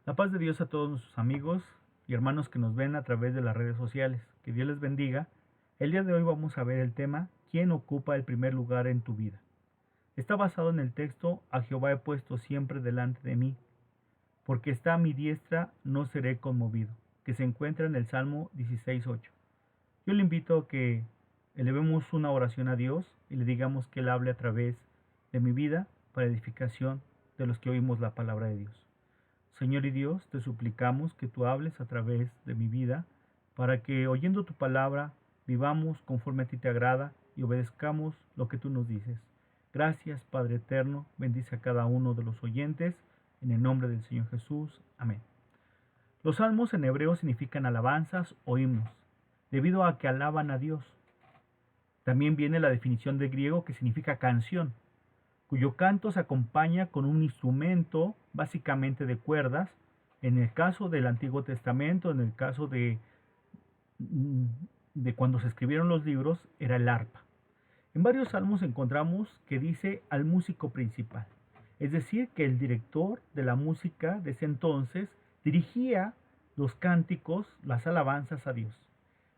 La paz de Dios a todos nuestros amigos y hermanos que nos ven a través de las redes sociales. Que Dios les bendiga. El día de hoy vamos a ver el tema ¿Quién ocupa el primer lugar en tu vida? Está basado en el texto A Jehová he puesto siempre delante de mí, porque está a mi diestra no seré conmovido, que se encuentra en el Salmo 16:8. Yo le invito a que elevemos una oración a Dios y le digamos que Él hable a través de mi vida para edificación de los que oímos la palabra de Dios. Señor y Dios, te suplicamos que tú hables a través de mi vida para que, oyendo tu palabra, vivamos conforme a ti te agrada y obedezcamos lo que tú nos dices. Gracias, Padre eterno, bendice a cada uno de los oyentes, en el nombre del Señor Jesús. Amén. Los salmos en hebreo significan alabanzas o himnos, debido a que alaban a Dios. También viene la definición de griego que significa canción, cuyo canto se acompaña con un instrumento básicamente de cuerdas. En el caso del Antiguo Testamento, en el caso de cuando se escribieron los libros, era el arpa. En varios salmos encontramos que dice al músico principal, es decir, que el director de la música de ese entonces dirigía los cánticos, las alabanzas a Dios.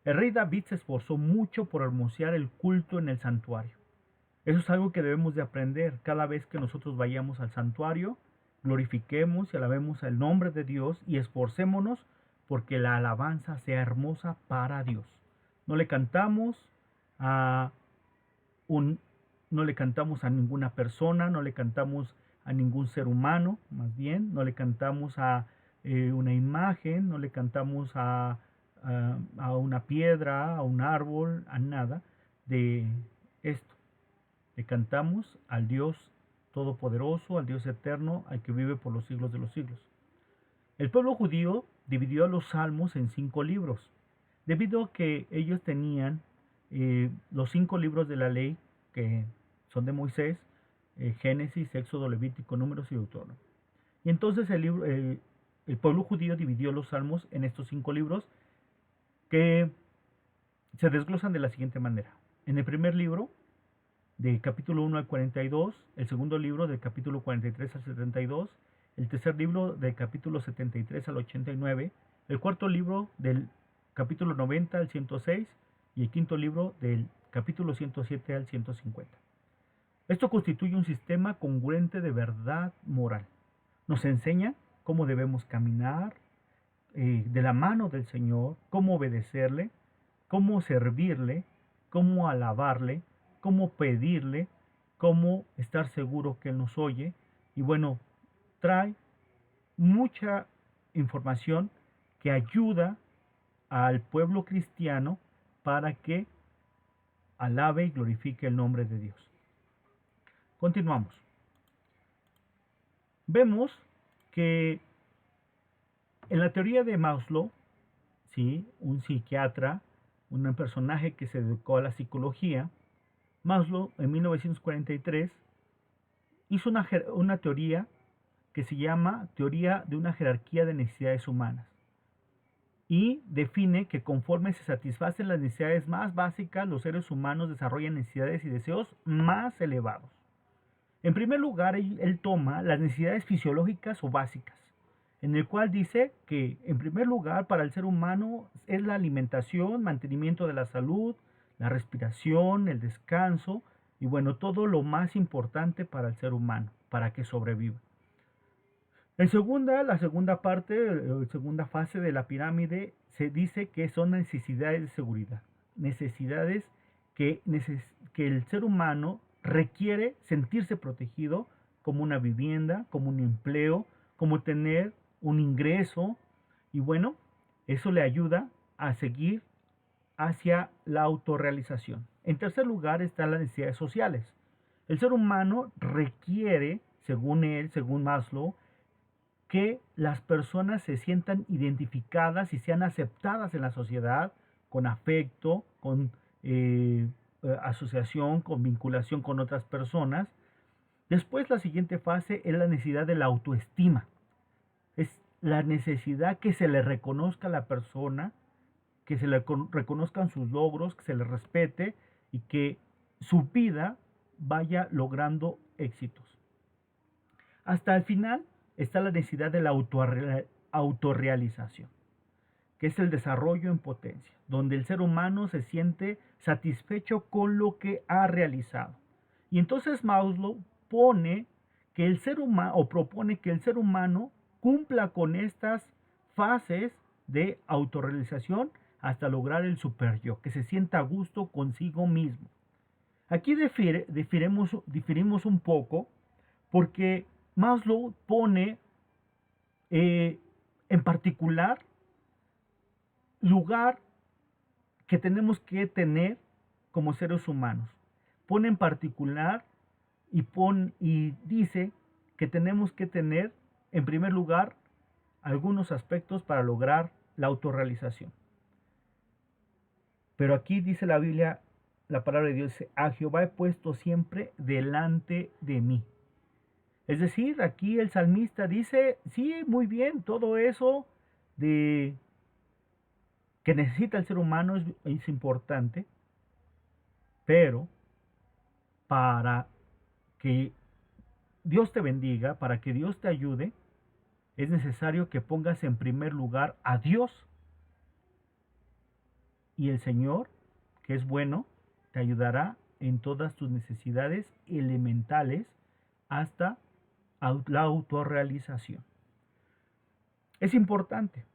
El rey David se esforzó mucho por hermosear el culto en el santuario. Eso es algo que debemos de aprender cada vez que nosotros vayamos al santuario, glorifiquemos y alabemos el nombre de Dios y esforcémonos porque la alabanza sea hermosa para Dios. No le cantamos a un, no le cantamos a ninguna persona, no le cantamos a ningún ser humano, más bien, no le cantamos a una imagen, no le cantamos a una piedra, a un árbol, a nada de esto. Le cantamos al Dios Todopoderoso, al Dios Eterno, al que vive por los siglos de los siglos. El pueblo judío dividió los salmos en 5 libros, debido a que ellos tenían los 5 libros de la ley, que son de Moisés, Génesis, Éxodo, Levítico, Números y Deuteronomio. Y entonces el pueblo judío dividió los salmos en estos 5 libros que se desglosan de la siguiente manera. En el primer libro, de capítulo 1 al 42, el segundo libro del capítulo 43 al 72, el tercer libro del capítulo 73 al 89, el cuarto libro del capítulo 90 al 106 y el quinto libro del capítulo 107 al 150. Esto constituye un sistema congruente de verdad moral. Nos enseña cómo debemos caminar de la mano del Señor, cómo obedecerle, cómo servirle, cómo alabarle, cómo pedirle, cómo estar seguro que Él nos oye. Y bueno, trae mucha información que ayuda al pueblo cristiano para que alabe y glorifique el nombre de Dios. Continuamos. Vemos que en la teoría de Maslow, ¿sí?, un psiquiatra, un personaje que se dedicó a la psicología, Maslow en 1943 hizo una teoría que se llama teoría de una jerarquía de necesidades humanas y define que conforme se satisfacen las necesidades más básicas, los seres humanos desarrollan necesidades y deseos más elevados. En primer lugar, él toma las necesidades fisiológicas o básicas, en el cual dice que en primer lugar para el ser humano es la alimentación, mantenimiento de la salud, la respiración, el descanso y bueno, todo lo más importante para el ser humano, para que sobreviva. La segunda parte, la segunda fase de la pirámide se dice que son necesidades de seguridad, necesidades que el ser humano requiere sentirse protegido, como una vivienda, como un empleo, como tener un ingreso y bueno, eso le ayuda a seguir hacia la autorrealización. En tercer lugar están las necesidades sociales. El ser humano requiere, según Maslow, que las personas se sientan identificadas y sean aceptadas en la sociedad con afecto, con asociación, con vinculación con otras personas. Después la siguiente fase es la necesidad de la autoestima. Es la necesidad que se le reconozca a la persona, que se le reconozcan sus logros, que se le respete y que su vida vaya logrando éxitos. Hasta el final está la necesidad de la autorrealización, que es el desarrollo en potencia, donde el ser humano se siente satisfecho con lo que ha realizado. Y entonces Maslow pone que el ser humano, o propone que el ser humano cumpla con estas fases de autorrealización hasta lograr el superyo, que se sienta a gusto consigo mismo. Aquí diferimos un poco porque Maslow pone en particular lugar que tenemos que tener como seres humanos. Pone en particular y dice que tenemos que tener en primer lugar algunos aspectos para lograr la autorrealización. Pero aquí dice la Biblia, la palabra de Dios dice, a Jehová he puesto siempre delante de mí. Es decir, aquí el salmista dice, sí, muy bien, todo eso de que necesita el ser humano es importante, pero para que Dios te bendiga, para que Dios te ayude, es necesario que pongas en primer lugar a Dios. Y el Señor, que es bueno, te ayudará en todas tus necesidades elementales hasta la autorrealización. Es importante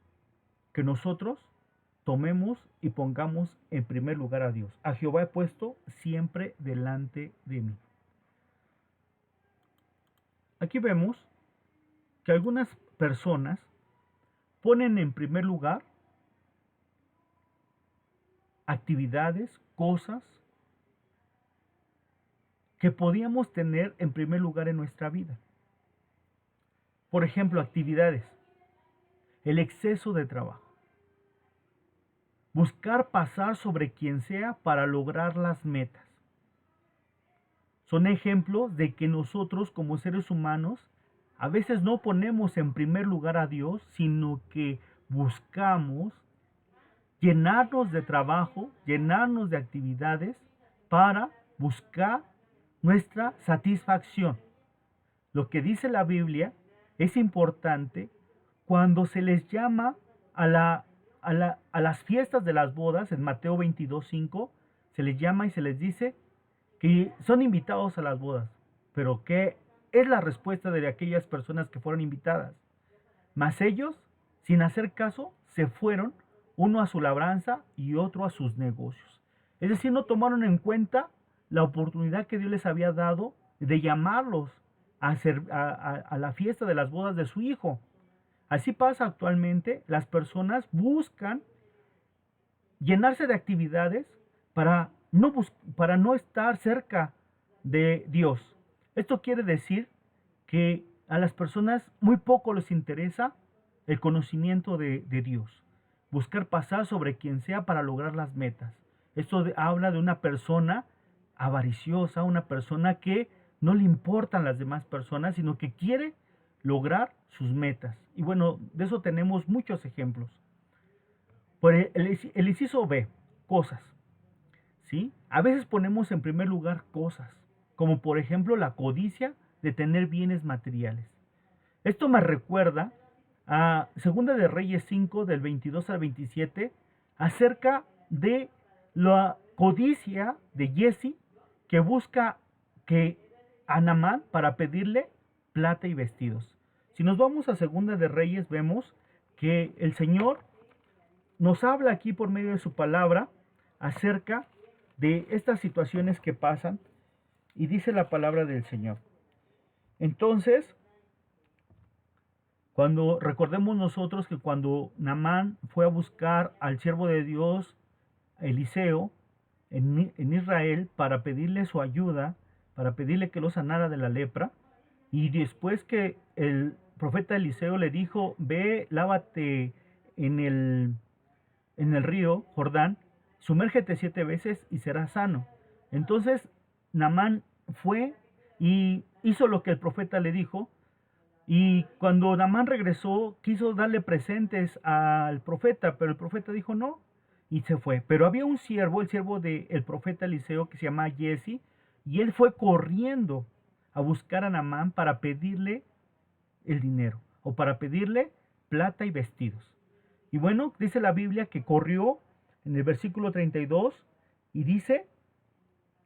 que nosotros tomemos y pongamos en primer lugar a Dios. A Jehová he puesto siempre delante de mí. Aquí vemos que algunas personas ponen en primer lugar actividades, cosas que podíamos tener en primer lugar en nuestra vida. Por ejemplo, actividades, el exceso de trabajo, buscar pasar sobre quien sea para lograr las metas. Son ejemplos de que nosotros como seres humanos a veces no ponemos en primer lugar a Dios, sino que buscamos llenarnos de trabajo, llenarnos de actividades para buscar nuestra satisfacción. Lo que dice la Biblia es importante cuando se les llama a las fiestas de las bodas, en Mateo 22:5, se les llama y se les dice que son invitados a las bodas. Pero ¿qué es la respuesta de aquellas personas que fueron invitadas? Mas ellos, sin hacer caso, se fueron, uno a su labranza y otro a sus negocios. Es decir, no tomaron en cuenta la oportunidad que Dios les había dado de llamarlos a la fiesta de las bodas de su hijo. Así pasa actualmente, las personas buscan llenarse de actividades para no estar cerca de Dios. Esto quiere decir que a las personas muy poco les interesa el conocimiento de Dios. Buscar pasar sobre quien sea para lograr las metas. Esto habla de una persona avariciosa, una persona que no le importan las demás personas, sino que quiere lograr sus metas. Y bueno, de eso tenemos muchos ejemplos. Por el inciso B, cosas. ¿Sí? A veces ponemos en primer lugar cosas, como por ejemplo la codicia de tener bienes materiales. Esto me recuerda a Segunda de Reyes 5, del 22 al 27, acerca de la codicia de Giezi, que busca a Naamán para pedirle plata y vestidos. Si nos vamos a Segunda de Reyes, vemos que el Señor nos habla aquí por medio de su palabra acerca de estas situaciones que pasan, y dice la palabra del Señor. Entonces, recordemos nosotros que cuando Naamán fue a buscar al siervo de Dios, Eliseo, en Israel, para pedirle su ayuda, para pedirle que lo sanara de la lepra, y después que el profeta Eliseo le dijo, ve, lávate en el río Jordán, sumérgete 7 veces y serás sano. Entonces Naamán fue y hizo lo que el profeta le dijo, y cuando Naamán regresó quiso darle presentes al profeta, pero el profeta dijo no, y se fue. Pero había un siervo, el siervo del profeta Eliseo, que se llama Giezi, y él fue corriendo a buscar a Naamán para pedirle el dinero o para pedirle plata y vestidos. Y bueno, dice la Biblia que corrió en el versículo 32 y dice,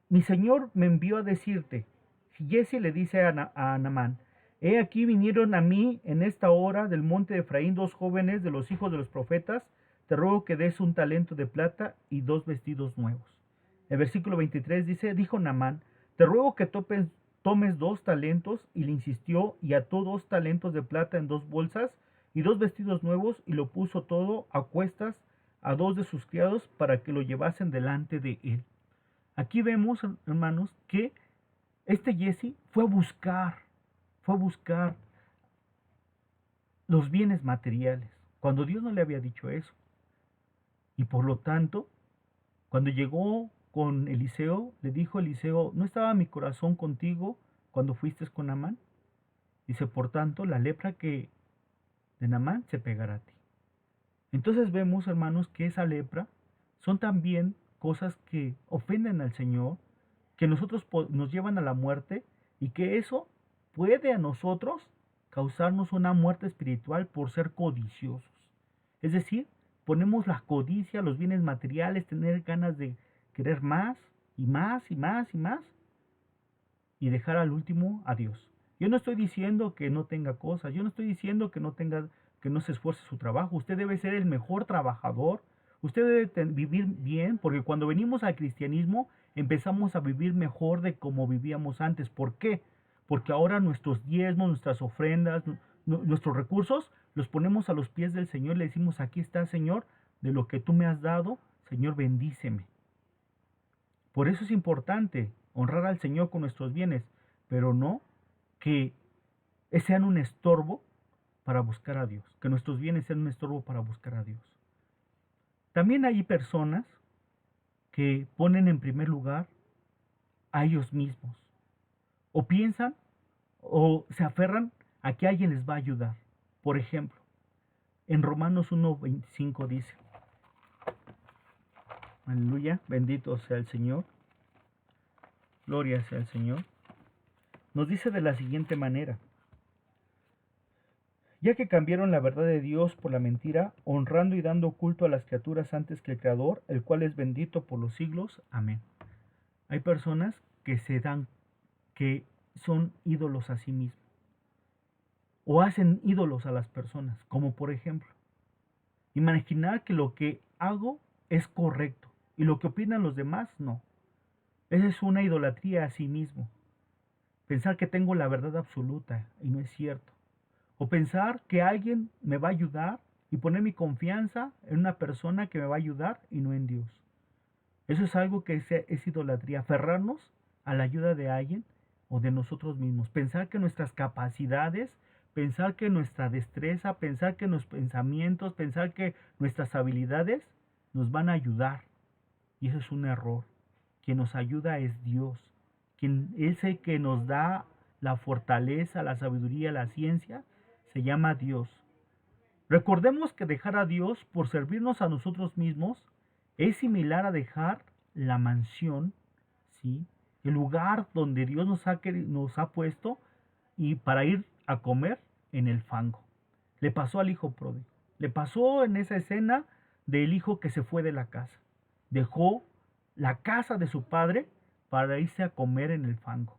mi señor me envió a decirte. Giesi le dice a Naamán, he aquí vinieron a mí en esta hora del monte de Efraín 2 jóvenes de los hijos de los profetas, te ruego que des un talento de plata y 2 vestidos nuevos. El versículo 23 dice, dijo Naamán, te ruego que tomes 2 talentos, y le insistió, y ató 2 talentos de plata en 2 bolsas, y 2 vestidos nuevos, y lo puso todo a cuestas a 2 de sus criados para que lo llevasen delante de él. Aquí vemos, hermanos, que este Giesi fue a buscar los bienes materiales, cuando Dios no le había dicho eso. Y por lo tanto, cuando llegó con Eliseo, le dijo Eliseo, ¿no estaba mi corazón contigo cuando fuiste con Naamán? Dice, por tanto, la lepra que de Naamán se pegará a ti. Entonces vemos, hermanos, que esa lepra son también cosas que ofenden al Señor, que nosotros nos llevan a la muerte, y que eso puede a nosotros causarnos una muerte espiritual por ser codiciosos. Es decir, ponemos la codicia, los bienes materiales, tener ganas de querer más y más y más y más, y dejar al último a Dios. Yo no estoy diciendo que no tenga cosas, yo no estoy diciendo que no se esfuerce su trabajo. Usted debe ser el mejor trabajador, usted debe vivir bien, porque cuando venimos al cristianismo empezamos a vivir mejor de como vivíamos antes. ¿Por qué? Porque ahora nuestros diezmos, nuestras ofrendas, nuestros recursos los ponemos a los pies del Señor, le decimos, aquí está, Señor, de lo que tú me has dado, Señor, bendíceme. Por eso es importante honrar al Señor con nuestros bienes, pero no que sean un estorbo para buscar a Dios, que nuestros bienes sean un estorbo para buscar a Dios. También hay personas que ponen en primer lugar a ellos mismos, o piensan o se aferran a que alguien les va a ayudar. Por ejemplo, en Romanos 1:25 dice, aleluya, bendito sea el Señor, gloria sea el Señor, nos dice de la siguiente manera, ya que cambiaron la verdad de Dios por la mentira, honrando y dando culto a las criaturas antes que el Creador, el cual es bendito por los siglos. Amén. Hay personas que son ídolos a sí mismos, o hacen ídolos a las personas, como por ejemplo, imaginar que lo que hago es correcto y lo que opinan los demás no. Esa es una idolatría a sí mismo. Pensar que tengo la verdad absoluta y no es cierto. O pensar que alguien me va a ayudar y poner mi confianza en una persona que me va a ayudar y no en Dios. Eso es algo que es idolatría, aferrarnos a la ayuda de alguien o de nosotros mismos. Pensar que nuestras capacidades, pensar que nuestra destreza, pensar que nuestros pensamientos, pensar que nuestras habilidades nos van a ayudar. Y eso es un error. Quien nos ayuda es Dios. Quien es el que nos da la fortaleza, la sabiduría, la ciencia, se llama Dios. Recordemos que dejar a Dios por servirnos a nosotros mismos es similar a dejar la mansión, ¿sí? El lugar donde Dios nos ha puesto, y para ir a comer en el fango. Le pasó al hijo pródigo. Le pasó en esa escena del hijo que se fue de la casa. Dejó la casa de su padre para irse a comer en el fango.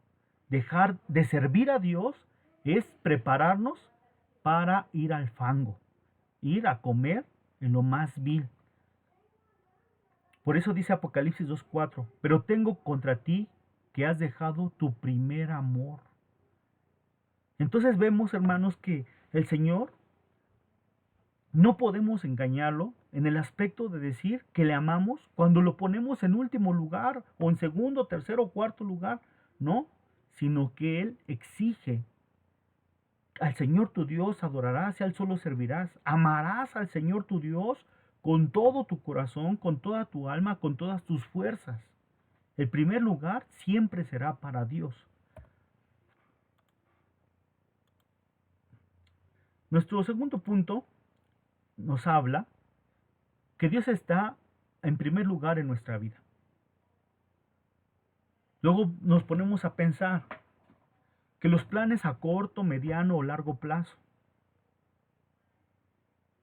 Dejar de servir a Dios es prepararnos para ir al fango, ir a comer en lo más vil. Por eso dice Apocalipsis 2:4, pero tengo contra ti que has dejado tu primer amor. Entonces vemos, hermanos, que el Señor no podemos engañarlo en el aspecto de decir que le amamos cuando lo ponemos en último lugar o en segundo, tercero o cuarto lugar. No, sino que Él exige: al Señor tu Dios adorarás y a Él solo servirás. Amarás al Señor tu Dios con todo tu corazón, con toda tu alma, con todas tus fuerzas. El primer lugar siempre será para Dios. Nuestro segundo punto nos habla que Dios está en primer lugar en nuestra vida. Luego nos ponemos a pensar, que los planes a corto, mediano o largo plazo.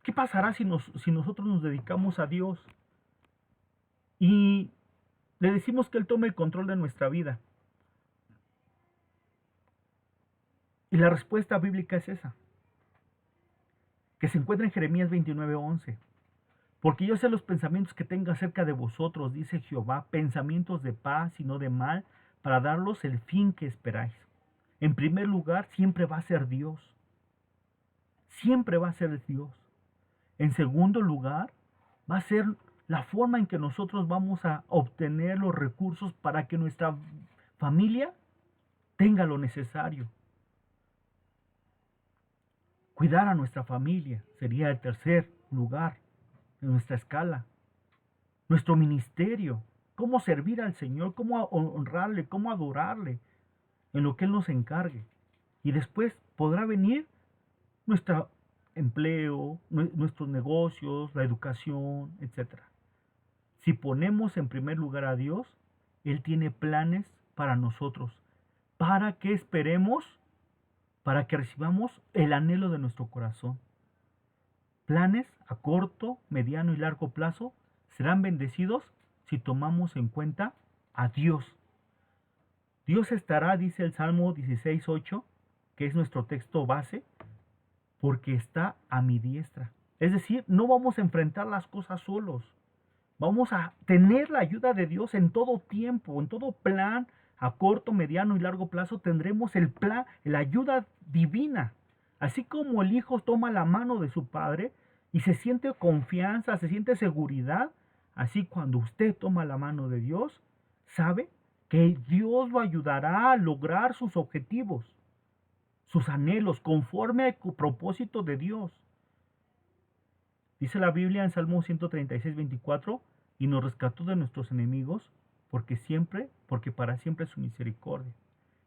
¿Qué pasará si nosotros nos dedicamos a Dios y le decimos que Él tome el control de nuestra vida? Y la respuesta bíblica es esa, que se encuentra en Jeremías 29:11. Porque yo sé los pensamientos que tengo acerca de vosotros, dice Jehová, pensamientos de paz y no de mal, para darlos el fin que esperáis. En primer lugar, siempre va a ser Dios. Siempre va a ser Dios. En segundo lugar, va a ser la forma en que nosotros vamos a obtener los recursos para que nuestra familia tenga lo necesario. Cuidar a nuestra familia sería el tercer lugar en nuestra escala. Nuestro ministerio, cómo servir al Señor, cómo honrarle, cómo adorarle en lo que Él nos encargue. Y después podrá venir nuestro empleo, nuestros negocios, la educación, etc. Si ponemos en primer lugar a Dios, Él tiene planes para nosotros, para que esperemos, para que recibamos el anhelo de nuestro corazón. Planes a corto, mediano y largo plazo serán bendecidos si tomamos en cuenta a Dios. Dios estará, dice el Salmo 16:8, que es nuestro texto base, porque está a mi diestra. Es decir, no vamos a enfrentar las cosas solos. Vamos a tener la ayuda de Dios en todo tiempo, en todo plan, a corto, mediano y largo plazo tendremos el plan, la ayuda divina. Así como el hijo toma la mano de su padre y se siente confianza, se siente seguridad, así cuando usted toma la mano de Dios, sabe que Dios lo ayudará a lograr sus objetivos, sus anhelos, conforme al propósito de Dios. Dice la Biblia en Salmo 136:24, y nos rescató de nuestros enemigos, porque para siempre es su misericordia.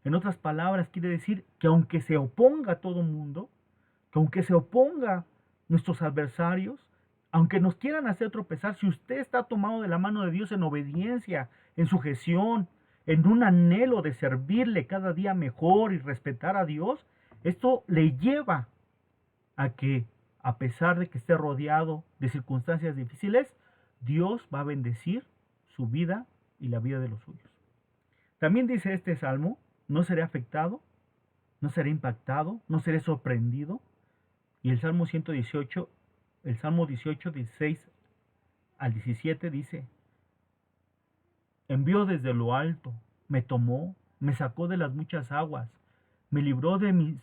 En otras palabras, quiere decir que aunque se oponga todo el mundo, que aunque se oponga nuestros adversarios, aunque nos quieran hacer tropezar, si usted está tomado de la mano de Dios en obediencia, en sujeción, en un anhelo de servirle cada día mejor y respetar a Dios, esto le lleva a que, a pesar de que esté rodeado de circunstancias difíciles, Dios va a bendecir su vida y la vida de los suyos. También dice este salmo, no seré afectado, no seré impactado, no seré sorprendido. Y el Salmo 118, el Salmo 18, 16 al 17 dice, envió desde lo alto, me tomó, me sacó de las muchas aguas, me libró de mi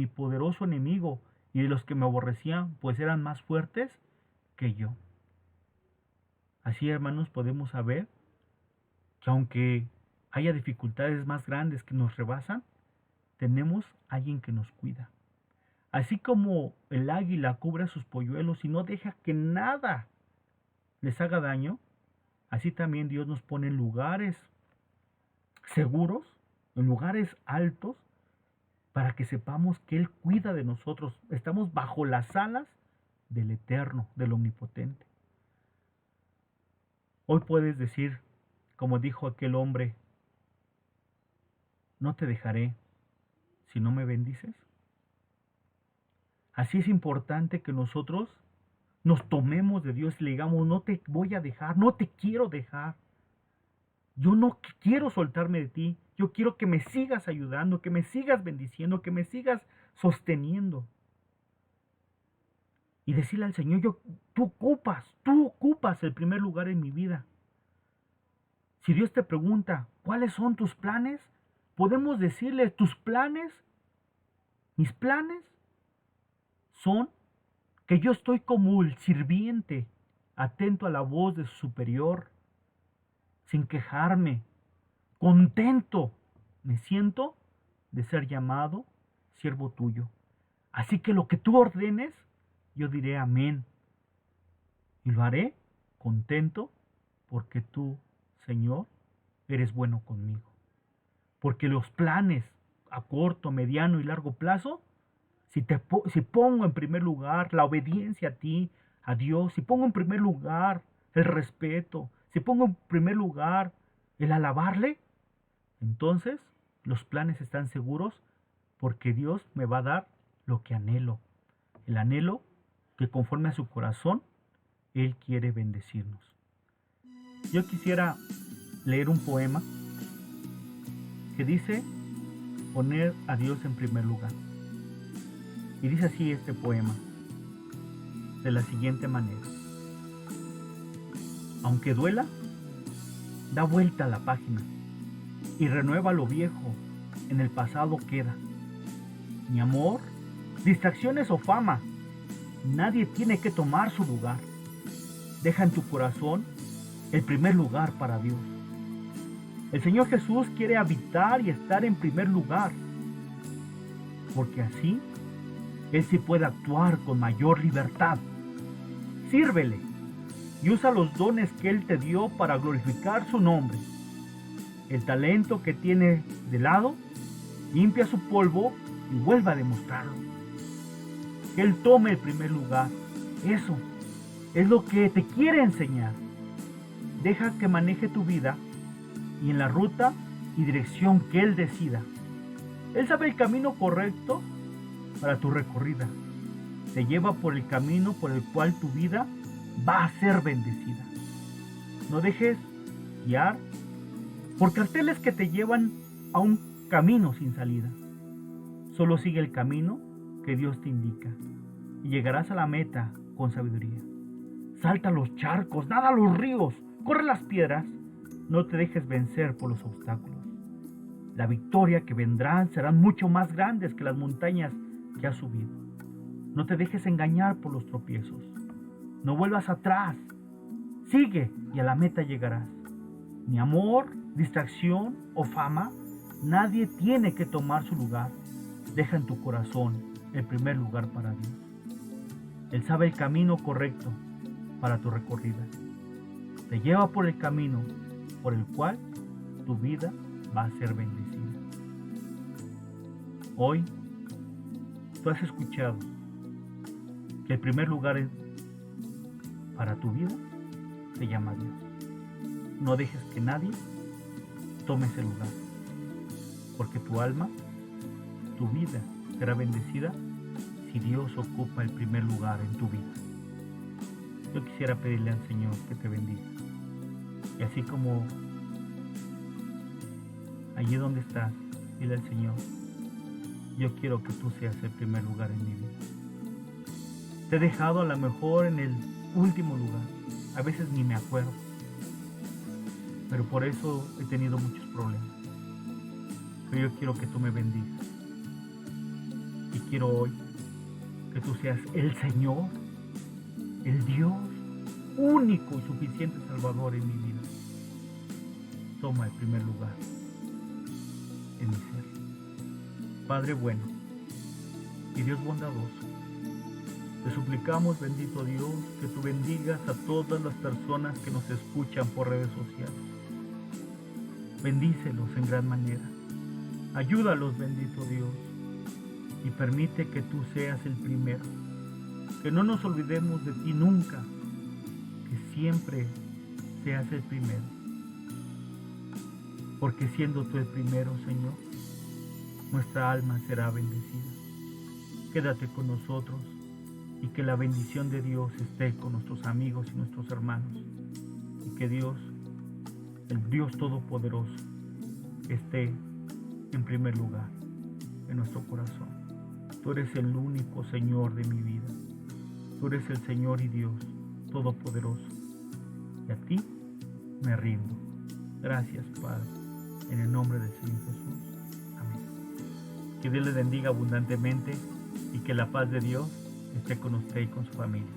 poderoso enemigo y de los que me aborrecían, pues eran más fuertes que yo. Así, hermanos, podemos saber que aunque haya dificultades más grandes que nos rebasan, tenemos a alguien que nos cuida. Así como el águila cubre a sus polluelos y no deja que nada les haga daño, así también Dios nos pone en lugares seguros, en lugares altos, para que sepamos que Él cuida de nosotros. Estamos bajo las alas del Eterno, del Omnipotente. Hoy puedes decir, como dijo aquel hombre, no te dejaré si no me bendices. Así es importante que nosotros nos tomemos de Dios y le digamos, no te voy a dejar, no te quiero dejar. Yo no quiero soltarme de ti. Yo quiero que me sigas ayudando, que me sigas bendiciendo, que me sigas sosteniendo. Y decirle al Señor, tú ocupas el primer lugar en mi vida. Si Dios te pregunta, ¿cuáles son tus planes? Podemos decirle, tus planes, mis planes, son que yo estoy como el sirviente, atento a la voz de su superior, sin quejarme, contento me siento de ser llamado siervo tuyo. Así que lo que tú ordenes, yo diré amén. Y lo haré contento porque tú, Señor, eres bueno conmigo. Porque los planes a corto, mediano y largo plazo, si pongo en primer lugar la obediencia a ti, a Dios, si pongo en primer lugar el respeto, si pongo en primer lugar el alabarle, entonces Los planes están seguros porque Dios me va a dar lo que anhelo. El anhelo que conforme a su corazón, Él quiere bendecirnos. Yo quisiera leer un poema que dice poner a Dios en primer lugar. Y dice así este poema, de la siguiente manera. Aunque duela, da vuelta a la página y renueva lo viejo, en el pasado queda. Ni amor, distracciones o fama, nadie tiene que tomar su lugar. Deja en tu corazón el primer lugar para Dios. El Señor Jesús quiere habitar y estar en primer lugar, porque así Él sí puede actuar con mayor libertad. Sírvele y usa los dones que Él te dio para glorificar su nombre. El talento que tiene de lado, limpia su polvo y vuelva a demostrarlo. Que Él tome el primer lugar. Eso es lo que te quiere enseñar. Deja que maneje tu vida y en la ruta y dirección que Él decida. Él sabe el camino correcto para tu recorrida. Te lleva por el camino por el cual tu vida va a ser bendecida. No dejes guiar por carteles que te llevan a un camino sin salida. Solo sigue el camino que Dios te indica y llegarás a la meta con sabiduría. Salta los charcos, nada los ríos, corre las piedras. No te dejes vencer por los obstáculos. La victoria que vendrán serán mucho más grandes que las montañas que has subido. No te dejes engañar por los tropiezos. No vuelvas atrás. Sigue y a la meta llegarás. Ni amor, distracción o fama, nadie tiene que tomar su lugar. Deja en tu corazón el primer lugar para Dios. Él sabe el camino correcto para tu recorrida. Te lleva por el camino por el cual tu vida va a ser bendecida. Hoy, tú has escuchado que el primer lugar para tu vida se llama Dios. No dejes que nadie tome ese lugar, porque tu alma, tu vida será bendecida si Dios ocupa el primer lugar en tu vida. Yo quisiera pedirle al Señor que te bendiga. Y así como allí donde estás, dile al Señor, yo quiero que tú seas el primer lugar en mi vida. Te he dejado a lo mejor en el último lugar, a veces ni me acuerdo, pero por eso he tenido muchos problemas. Pero yo quiero que tú me bendigas. Y quiero hoy que tú seas el Señor, el Dios único y suficiente Salvador en mi vida. Toma el primer lugar en mi ser. Padre bueno y Dios bondadoso, te suplicamos, bendito Dios, que tú bendigas a todas las personas que nos escuchan por redes sociales. Bendícelos en gran manera. Ayúdalos, bendito Dios, y permite que tú seas el primero. Que no nos olvidemos de ti nunca, que siempre seas el primero. Porque siendo tú el primero, Señor, nuestra alma será bendecida. Quédate con nosotros y que la bendición de Dios esté con nuestros amigos y nuestros hermanos. Y que Dios, el Dios Todopoderoso, esté en primer lugar en nuestro corazón. Tú eres el único Señor de mi vida. Tú eres el Señor y Dios Todopoderoso. Y a ti me rindo. Gracias, Padre, en el nombre del Señor Jesús. Amén. Que Dios le bendiga abundantemente y que la paz de Dios esté con usted y con su familia.